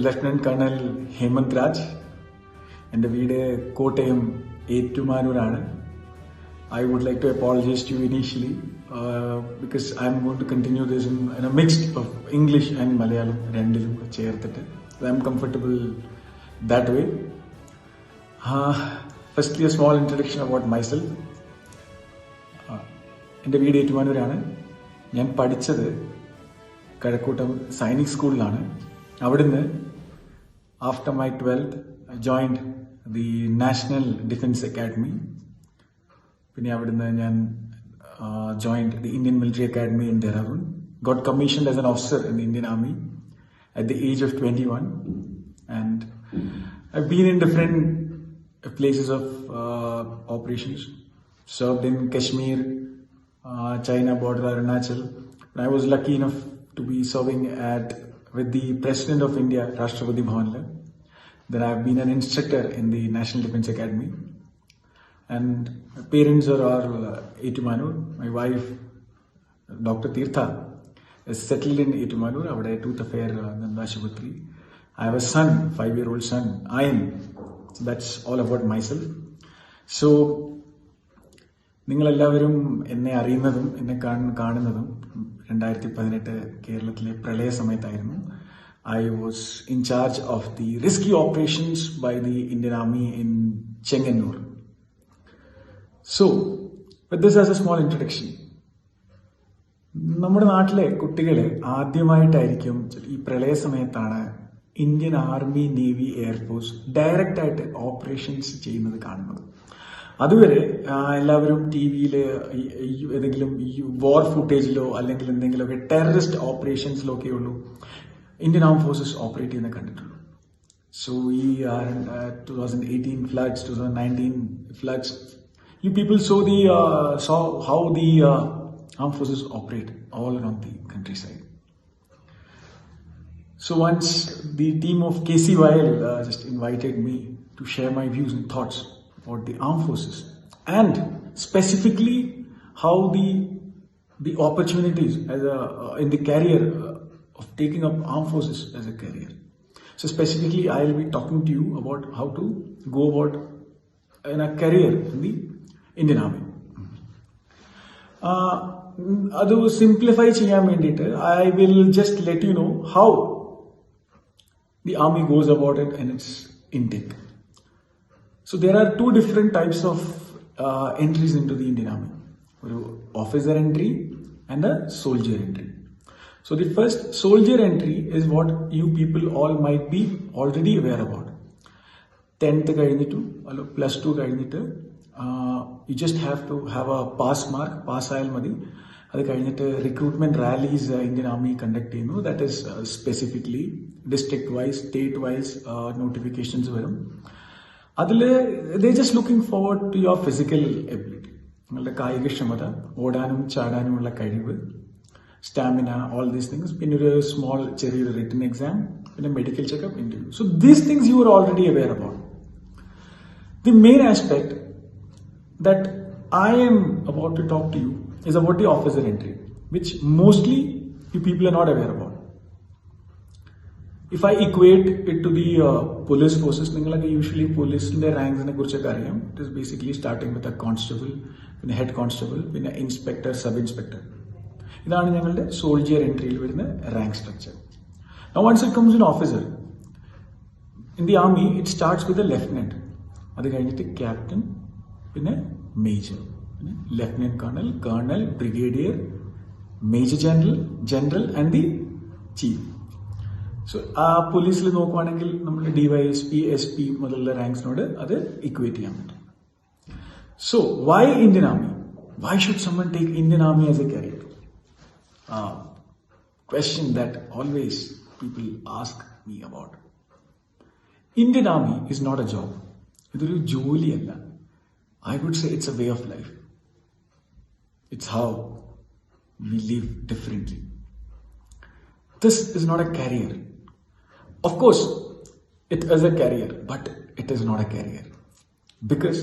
Lieutenant colonel Hemant Raj. എൻ്റെ വീട് Kottayam ഏറ്റുമാനൂരാണ്. I would like to apologize to you initially because I'm going to continue this in a mix of English and Malayalam രണ്ടിലും ചേർത്തിട്ട്. I'm comfortable that way. Firstly, a small introduction about myself. എൻ്റെ വീട് ഏറ്റുമാനൂരാണ്. ഞാൻ പഠിച്ചത് കഴക്കൂട്ടം സൈനിക് സ്കൂളിലാണ്. അവിടുന്ന് after my 12th I joined the National Defence Academy. പിന്നെ അവിടുന്ന് ഞാൻ joined the Indian Military Academy in Dehradun. Got commissioned as an officer in the Indian Army at the age of 21. And I've been in different places of operations. Served in Kashmir, China border, Arunachal. I was lucky enough to be serving with the President of India, Rashtrapati Bhavan. Then I've been an instructor in the National Defence Academy. And my parents are all Etumanur. My wife, Dr. Tirtha, is settled in Etumanur. I have a tooth affair, Nandashupatri. I have a son, 5-year-old son, Ayan. So that's all about myself. So, നിങ്ങളെല്ലാവരും എന്നെ അറിയുന്നതും എന്നെ കാണുന്നതും 2018 കേരളത്തിലെ പ്രളയ സമയത്തായിരുന്നു. I was in charge of the rescue operations by the Indian Army in Chenganur. So, with this as a small introduction, നമ്മുടെ നാട്ടിലെ കുട്ടികൾ ആദ്യമായിട്ടായിരിക്കും ഈ പ്രളയ സമയത്താണ് Indian army, navy, air force direct ആയിട്ട് ഓപ്പറേഷൻസ് ചെയ്യുന്നത് കാണുന്നത്. അതുവരെ എല്ലാവരും ടി വിയിൽ ഏതെങ്കിലും ഈ വാർ ഫുട്ടേജിലോ അല്ലെങ്കിൽ എന്തെങ്കിലുമൊക്കെ ടെററിസ്റ്റ് ഓപ്പറേഷൻസിലോ ഒക്കെ ഉള്ളൂ ഇന്ത്യൻ ആം ഫോഴ്സസ് ഓപ്പറേറ്റ് ചെയ്യുന്നത് കണ്ടിട്ടുള്ളൂ. സോ ഈ 2018 floods, 2019 floods, you people saw how the armed forces operate all around the countryside. So once the team of KCYL just invited me to share my views and thoughts about the armed forces and specifically how the opportunities as in the career of taking up armed forces as a career. So specifically I will be talking to you about how to go about in a career in the Indian Army. അത് simplify ചെയ്യാൻ വേണ്ടിയിട്ട് I will just let you know how the army goes about it and its intake. So there are two different types of entries into the Indian Army. ഒരു officer entry and a soldier entry. So the first soldier entry is what you people all might be already aware about. 10th കഴിഞ്ഞിട്ടു അല്ലോ +2 കഴിഞ്ഞിട്ട് you just have to have a pass mark, pass ആയാൽ മതി. അത് കഴിഞ്ഞിട്ട് recruitment rallies Indian army conduct ചെയ്യുന്നു. That is specifically district wise, state wise notifications വരും. അതിൽ they just looking forward to your physical ability, നിങ്ങളുടെ കായികക്ഷമത, ഓടാനും ചാടാനുമുള്ള കഴിവ്, സ്റ്റാമിന, ഓൾ ദീസ് തിങ്സ്. പിന്നെ ഒരു സ്മോൾ ചെറിയൊരു റിട്ടൺ എക്സാം, പിന്നെ medical checkup, interview. So these things you are already aware about. The main aspect that I am about to talk to you is about the officer entry, which mostly you people are not aware about. If I equate it to the police forces, ningalake usually police inde ranks ne kurichokke ariyam. It is basically starting with a constable, പിന്നെ head constable, പിന്നെ inspector, sub inspector. ഇതാണ് ഞങ്ങളുടെ soldier entry യിൽ വരുന്ന rank structure. Now once it comes in officer, in the army it starts with a lieutenant, അത് കഴിഞ്ഞിട്ട് captain, പിന്നെ major, പിന്നെ lieutenant colonel, colonel, brigadier, major general, general and the chief. So ആ പോലീസിൽ നോക്കുവാണെങ്കിൽ നമ്മുടെ DYSP, SP മുതലുള്ള റാങ്ക്സിനോട് അത് ഇക്വേറ്റ് ചെയ്യാൻ പറ്റും. So why Indian army? Why should someone take Indian army as a career? Question that always people ask me about. Indian army is not a job. ഇതൊരു ജോലിയല്ല. I would say it's a way of life. It's how we live differently. This is not a career. Of course, it is a career, but it is not a career. Because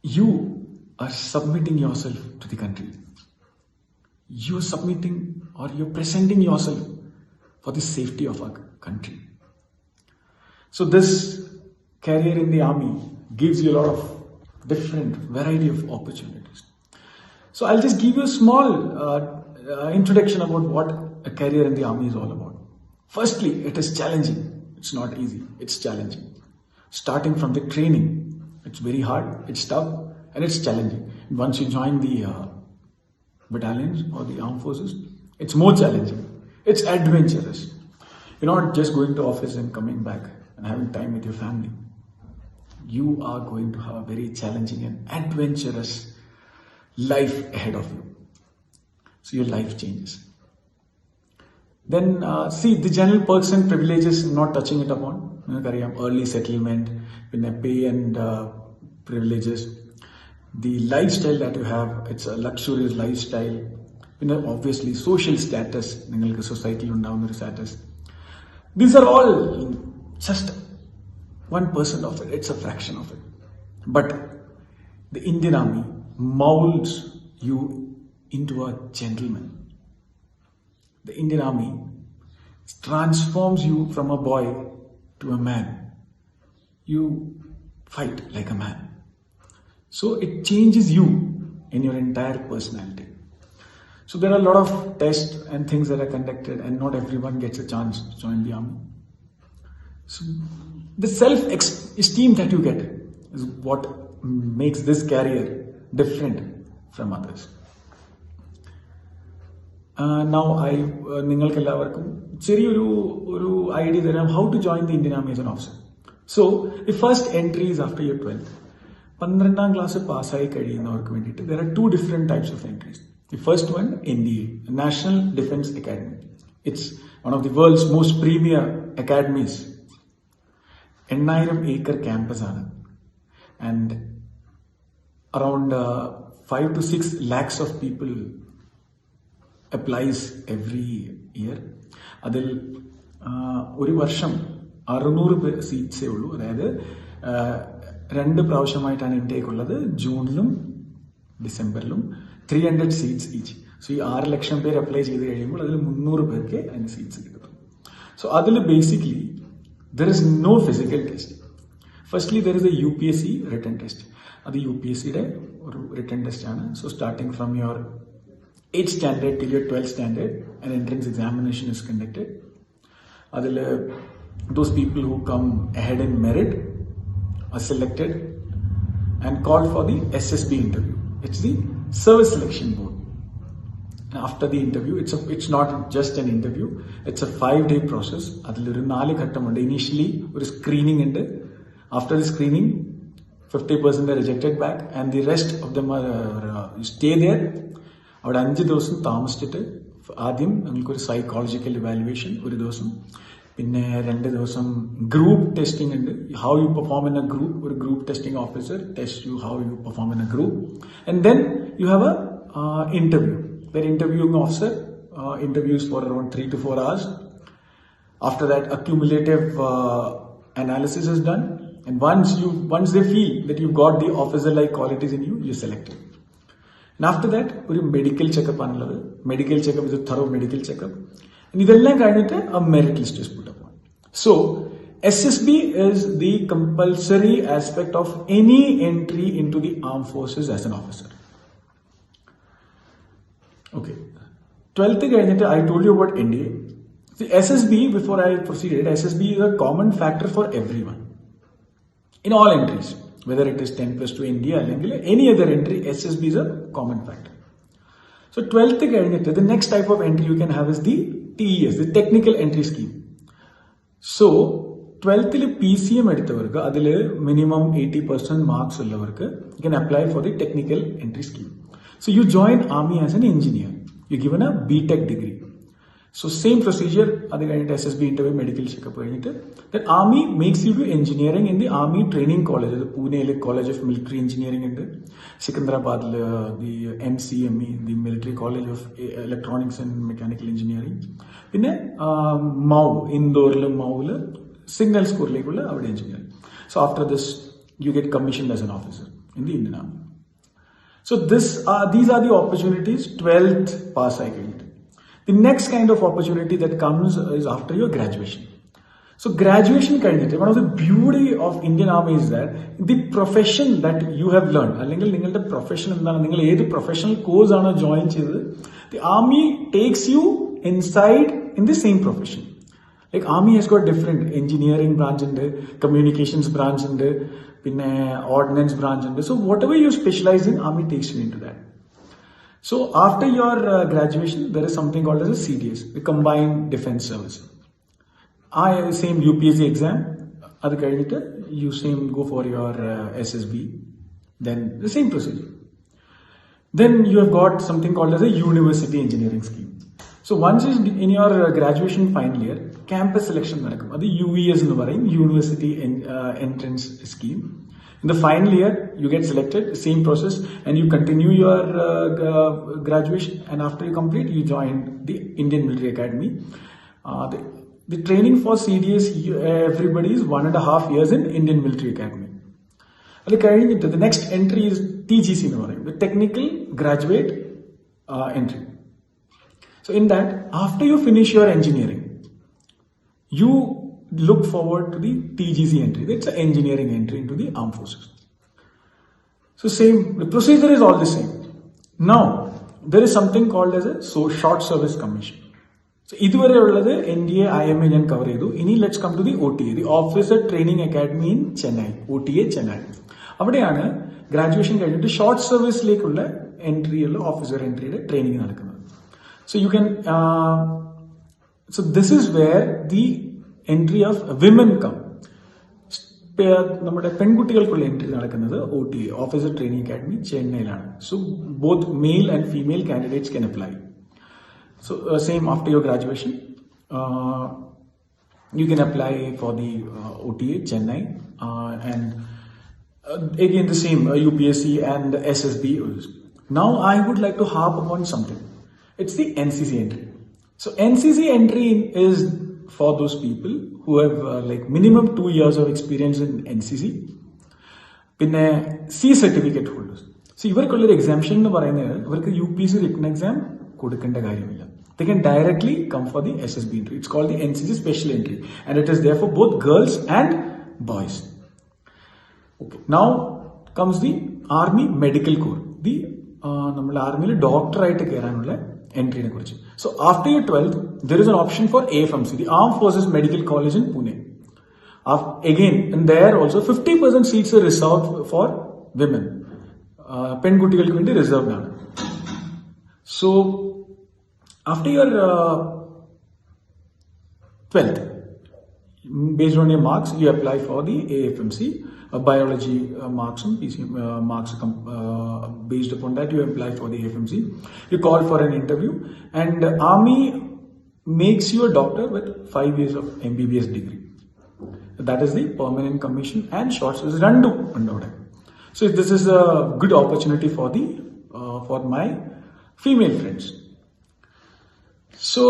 you are submitting yourself to the country. You are submitting or you're presenting yourself for the safety of country. So this career in the army gives you a lot of different variety of opportunities. So I'll just give you a small introduction about what a career in the army is all about. Firstly, it is challenging. It's not easy. It's challenging. Starting from the training, it's very hard, it's tough, and it's challenging. Once you join the battalions or the armed forces, it's more challenging. It's adventurous. You're not just going to office and coming back and having time with your family. You are going to have a very challenging and adventurous life ahead of you. So your life changes. Then see the general perks and privileges, not touching it upon. Early settlement, pay and privileges. The lifestyle that you have, it's a luxurious lifestyle. Obviously social status, society status. These are all just 1% of it. It's a fraction of it. But the Indian Army molds you into a gentleman. The Indian Army transforms you from a boy to a man. You fight like a man. So it changes you in your entire personality. So there are a lot of tests and things that are conducted, and not everyone gets a chance to join the army. So the self-esteem that you get is what makes this career different from others. Now I ningalkellavarkum ചെറിയൊരു idea തരാം how to join the Indian Army as an officer. So the first entry is after your 12th. 12th class പാസ്സായി കഴിയുന്നവർക്ക് വേണ്ടിയിട്ട് there are two different types of entries. The first one, NDA, National Defense Academy. It's one of the world's most premier academies. 8,000 acre campus ആണ്. And around 5 to 6 lakhs of people applies every year. അതിൽ ഒരു വർഷം 600 സീറ്റ്സേ ഉള്ളൂ. അതായത് 2 പ്രാവശ്യമായിട്ടാണ് intake ഉള്ളത്, ജൂണിലും ഡിസംബറിലും. 300 seats each. So ഈ 6 ലക്ഷം പേര് apply ചെയ്ത് കഴിയുമ്പോൾ അതിൽ 300 പേർക്ക് അതിന് സീറ്റ്സ് കിട്ടും. സോ അതിൽ basically there is no physical test. Firstly there is a UPSC written test. അത് UPSCയുടെ ഒരു റിട്ടൺ ടെസ്റ്റ് ആണ്. So starting from your 8th standard till your 12th standard, an entrance examination is conducted. അതിൽ those people who come ahead in merit are selected and called for the SSB interview. It's the Service Selection Board. And after the interview, it's not just an interview, it's a 5-day process. അതിൽ ഒരു 4 ഘട്ടമുണ്ട്. Initially ഒരു screening ഉണ്ട്. After the screening 50% are rejected back, and the rest of them are you stay there. അവിടെ 5 ദിവസം താമസിച്ചിട്ട് ആദ്യം നിങ്ങൾക്കൊരു psychological evaluation ഒരു ദിവസം, പിന്നെ 2 ദിവസം ഗ്രൂപ്പ് ടെസ്റ്റിംഗ് ഉണ്ട്. How you perform in a group. ഒരു group testing officer test you how you perform in a group. And then you have a interview. Then ഇന്റർവ്യൂയിങ് officer interviews for around 3 to 4 hours. After that, accumulative analysis is done, and once they feel that you've got the officer-like qualities in you, you're selected. And after that, ഒരു medical checkup ആണുള്ളത്. Medical checkup is a thorough medical checkup. ഇതെല്ലാം കഴിഞ്ഞിട്ട് a merit list is put upon. So SSB is the compulsory aspect of any entry into the armed forces as an officer. Okay. 12th കഴിഞ്ഞിട്ട് I told you about NDA. The SSB, before I proceeded, SSB is a common factor for everyone in all entries. Whether it is 10+2 India or any other entry, SSB is a common factor. So 12th കഴിഞ്ഞിട്ട് the next type of entry you can have is the TES, the Technical Entry Scheme. So 12th PCM എടുത്തവർക്ക് അതിൽ minimum 80% marks ഉള്ളവർക്ക് you can apply for the Technical Entry Scheme. So you join army as an engineer. You're given a BTech degree. So same procedure, അത് കഴിഞ്ഞിട്ട് SSB interview, medical checkup കഴിഞ്ഞിട്ട് then army makes you do engineering in the army training college. അത് പൂനെയിലെ college of military engineering ഉണ്ട്. സിക്കന്ദരാബാദിൽ the MCME, the military college of electronics and mechanical engineering. പിന്നെ ഇൻഡോറിൽ മൗവില് signal സ്കൂളിലേക്കുള്ള അവിടെ engineering. So after this you get commissioned as an officer in the Indian Army. So these are the opportunities 12th pass ആയി കഴിഞ്ഞിട്ട്. The next kind of opportunity that comes is after your graduation. So graduation കഴിഞ്ഞിട്ട് one of the beauty of Indian Army is that the profession that you have learned, അല്ലെങ്കിൽ നിങ്ങളുടെ profession എന്താണ്, നിങ്ങൾ ഏത് professional course ആണോ join ചെയ്തത്, the army takes you inside in the same profession. Like army has got different engineering branch ഉണ്ട്, communications branch ഉണ്ട്, പിന്നെ ordnance branch ഉണ്ട്. So whatever you specialize in, army takes you into that. So after your graduation, there is something called as a CDS, the Combined Defense Service. Same UPSC exam, അത് കഴിഞ്ഞിട്ട് you same go for your SSB, then the same procedure. Then you have got something called as a university engineering scheme. So once in your graduation final year, campus selection നടക്കും. അത് UES എന്ന് പറയും, University Entrance Scheme. In the final year, you get selected, same process, and you continue your graduation, and after you complete, you join the Indian Military Academy. The training for CDS, everybody is 1.5 years in Indian Military Academy. The next entry is TGC, the Technical Graduate Entry. So in that, after you finish your engineering, you look forward to the TGC entry. That's an engineering entry into the armed forces. So same, the procedure is all the same. Now, there is something called as a short service commission. So ഇതുവരെ ഉള്ളത് NDA, IMA ഞാൻ cover ചെയ്തു. ഇനി let's come to the OTA, the officer training academy in Chennai, OTA Chennai. അവിടെയാണ് graduation കഴിഞ്ഞിട്ട് short സർവീസിലേക്കുള്ള എൻട്രിയുള്ള officer എൻട്രിയുടെ ട്രെയിനിങ് നടക്കുന്നത്. So you can, so this is where the entry of women come. നമ്മുടെ പെൺകുട്ടികൾക്കുള്ള എൻട്രി നടക്കുന്നത് OTA, ഓഫീസർ ട്രെയിനിങ് അക്കാഡമി ചെന്നൈയിലാണ്. So both male and female candidates can apply. So same after your graduation, you can apply for the OTA Chennai, and again the same UPSC and SSB. Now I would like to harp upon something. It's the NCC entry. So NCC entry is for those people who have like minimum 2 years of experience in NCC. പിന്നെ C certificate holders. So ഇവർക്കുള്ളൊരു exemption എന്ന് പറയുന്നത് ഇവർക്ക് UPSC written exam കൊടുക്കേണ്ട കാര്യമില്ല. They can directly come for the SSB entry. It's called the NCC special entry, and it is there for both girls and boys. Okay. Now comes the Army Medical Corps. The നമ്മുടെ ആർമിയിൽ ഡോക്ടറായിട്ട് കയറാനുള്ള എൻട്രിനെ കുറിച്ച്. So after your 12th, there is an option for AFMC, the Armed Forces Medical College in Pune. Again, and there also 50% seats are reserved for women. പെൺകുട്ടികൾക്ക് വേണ്ടി reserved ആണ്. So after your 12th, based on your marks, you apply for the AFMC, biology marks and PC marks. Based upon that, you apply for the AFMC. You call for an interview, and Army makes you a doctor with 5 years of MBBS degree. That is the permanent commission and short service randu undoda. So this is a good opportunity for my female friends. So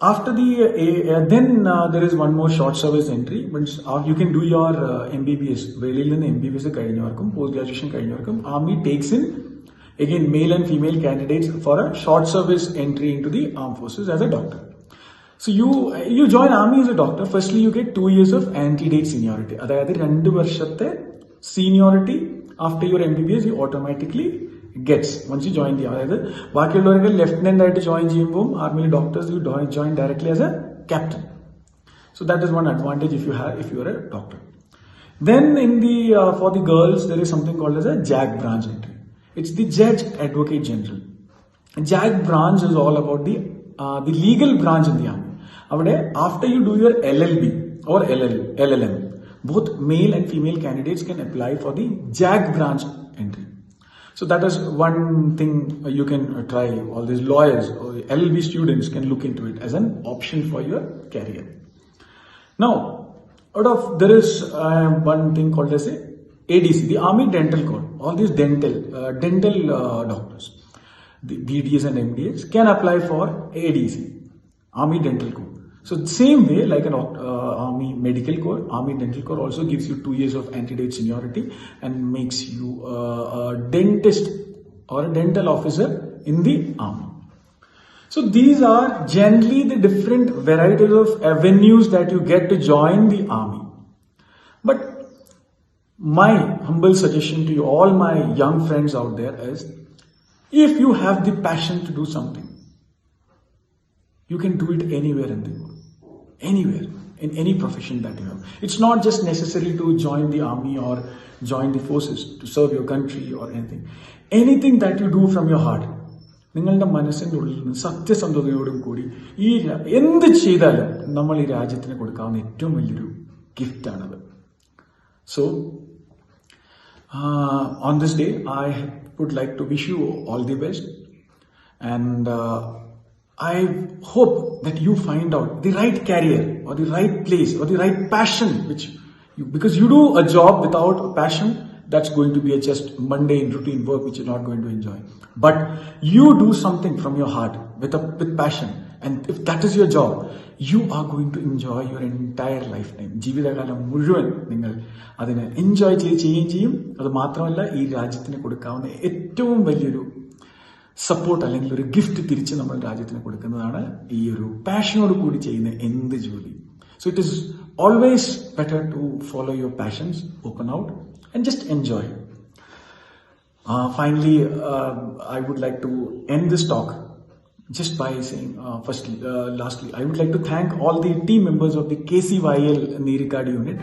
after the then there is one more short service entry, but you can do your MBBS. വെളിയിൽ നിന്ന് MBBS കഴിഞ്ഞവർക്കും post graduation കഴിഞ്ഞവർക്കും Army takes in again male and female candidates for a short service entry into the armed forces as a doctor. So you join Army as a doctor. Firstly, you get 2 years of antedate seniority. അതായത് 2 വർഷത്തെ seniority after your MBBS you automatically gets once you join the, അതായത് ബാക്കിയുള്ളവർക്ക് lieutenant ആയിട്ട് join ചെയ്യുമ്പോൾ ആർമിയിൽ doctors you join directly as a captain. So that is one advantage if you are a doctor. Then in the for the girls there is something called as a JAG branch entry. It's the Judge Advocate General. JAG branch is all about the legal branch in the army. അവിടെ after you do your LLB or LLM, both male and female candidates can apply for the JAG branch entry. So that is one thing you can try. All these lawyers or LLB students can look into it as an option for your career. Now, there is one thing called as a ADC, the Army Dental Corps. All these dental doctors, the BDS and MDS can apply for ADC, Army Dental Corps. So same way like an Army Medical Corps, Army Dental Corps also gives you 2 years of antedate seniority and makes you a dentist or a dental officer in the army. So these are generally the different varieties of avenues that you get to join the army. But my humble suggestion to you, all my young friends out there, is if you have the passion to do something, you can do it anywhere in the world. Anywhere, in any profession that you have. It's not just necessary to join the army or join the forces to serve your country or anything. Anything that you do from your heart, നിങ്ങളുടെ മനസ്സിൻ്റെ ഉള്ളിൽ നിന്ന് സത്യസന്ധതയോടും കൂടി എന്ത് ചെയ്താലും നമ്മൾ ഈ രാജ്യത്തിന് കൊടുക്കാവുന്ന ഏറ്റവും വലിയൊരു ഗിഫ്റ്റാണത്. So on this day, I would like to wish you all the best, and I hope that you find out the right career or the right place or the right passion, because you do a job without passion, that's going to be a just mundane routine work which you're not going to enjoy. But you do something from your heart with passion, and if that is your job, you are going to enjoy your entire lifetime. ജീവിതകാലം മുഴുവൻ നിങ്ങൾ അതിനെ enjoy ചെയ്യുകയും ചെയ്യും. അത് മാത്രമല്ല, ഈ രാജ്യത്തിന് കൊടുക്കാവുന്ന ഏറ്റവും വലിയൊരു സപ്പോർട്ട് അല്ലെങ്കിൽ ഒരു ഗിഫ്റ്റ് തിരിച്ച് നമ്മൾ രാജ്യത്തിന് കൊടുക്കുന്നതാണ് ഈ ഒരു പാഷനോട് കൂടി ചെയ്യുന്ന എന്ത് ജോലി. So it is always better to follow your passions, open out and just enjoy. Finally, I would like to end this talk just by saying, lastly, I would like to thank all the team members of the KCYL Nirikad unit.